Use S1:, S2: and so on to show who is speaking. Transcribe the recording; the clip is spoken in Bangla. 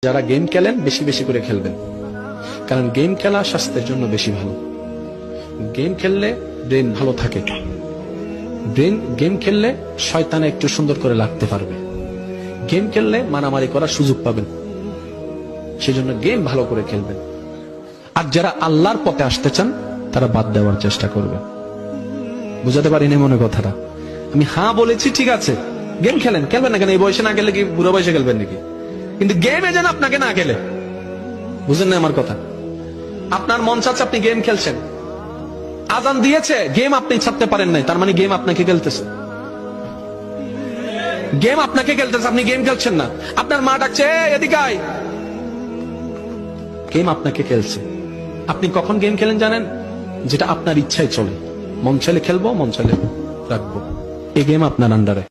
S1: যারা গেম খেলেন বেশি বেশি করে খেলবেন, কারণ গেম খেলা স্বাস্থ্যের জন্য বেশি ভালো। গেম খেললে ব্রেন ভালো থাকে, গেম খেললে শয়তানে একটু সুন্দর করে লাগতে পারবে, গেম খেললে মারামারি করার সুযোগ পাবেন। সেজন্য গেম ভালো করে খেলবেন। আর যারা আল্লাহর পথে আসতে চান তারা বাদ দেওয়ার চেষ্টা করবেন। বুঝাতে পারিনি মনে কথাটা? আমি হ্যাঁ বলেছি, ঠিক আছে, গেম খেলেন, খেলবেন না কেন? এই বয়সে না খেলে কি বুড়ো বয়সে খেলবেন নাকি? কিন্তু গেমে যেন আপনাকে না খেলে। বুঝেন না আমার কথা? আপনার মন চাচ্ছে, আপনি গেম খেলছেন, আজান দিয়েছে, গেম আপনি ছাড়তে পারেন নাই, তার মানে গেম আপনাকে খেলতেছে। গেম আপনাকে খেলতেছে, আপনি গেম খেলছেন না। আপনার মা ডাকছে, এদিকে আয়, গেম আপনাকে খেলছে। আপনি কখন গেম খেলেন জানেন? যেটা আপনার ইচ্ছায় চলে, মন চাইলে খেলবো, মন চাইলে রাখবো। এই গেম আপনার আন্ডারে।